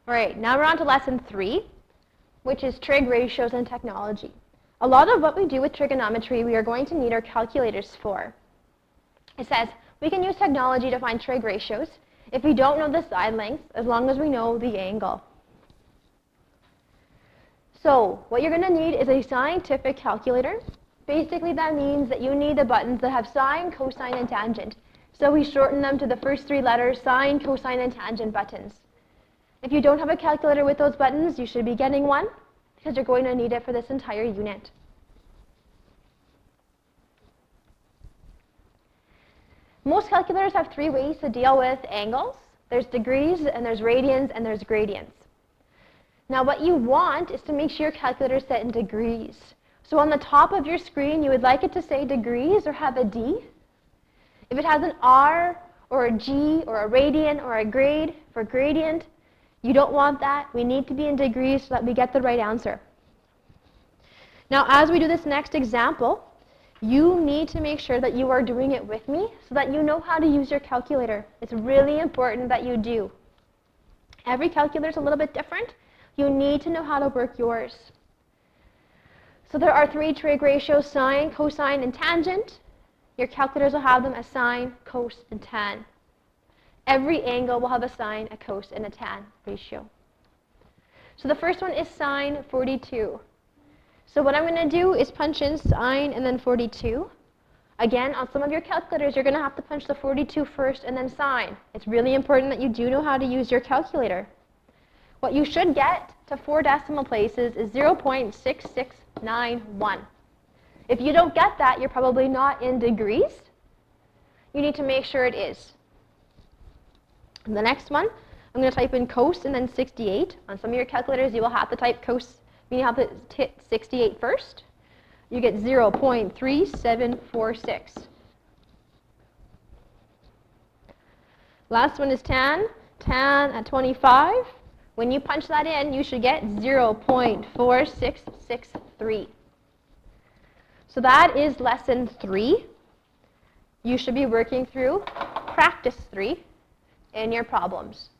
All right, now we're on to lesson 3, which is trig ratios and technology. A lot of what we do with trigonometry, we are going to need our calculators for. It says we can use technology to find trig ratios if we don't know the side lengths, as long as we know the angle. So what you're going to need is a scientific calculator. Basically, that means that you need the buttons that have sine, cosine, and tangent. So we shorten them to the first 3 letters, sine, cosine, and tangent buttons. If you don't have a calculator with those buttons, you should be getting one, because you're going to need it for this entire unit. Most calculators have 3 ways to deal with angles. There's degrees, and there's radians, and there's gradients. Now what you want is to make sure your calculator is set in degrees. So on the top of your screen, you would like it to say degrees or have a D. If it has an R or a G or a radian or a grade for gradient, you don't want that. We need to be in degrees so that we get the right answer. Now, as we do this next example, you need to make sure that you are doing it with me so that you know how to use your calculator. It's really important that you do. Every calculator is a little bit different. You need to know how to work yours. So there are 3 trig ratios, sine, cosine, and tangent. Your calculators will have them as sine, cos, and tan. Every angle will have a sine, a cos, and a tan ratio. So the first one is sine 42. So what I'm going to do is punch in sine and then 42. Again, on some of your calculators, you're going to have to punch the 42 first and then sine. It's really important that you do know how to use your calculator. What you should get to 4 decimal places is 0.6691. If you don't get that, you're probably not in degrees. You need to make sure it is. The next one, I'm going to type in cos and then 68. On some of your calculators, you will have to type cos, meaning you have to hit 68 first. You get 0.3746. Last one is tan. Tan at 25. When you punch that in, you should get 0.4663. So that is lesson 3. You should be working through practice 3 in your problems.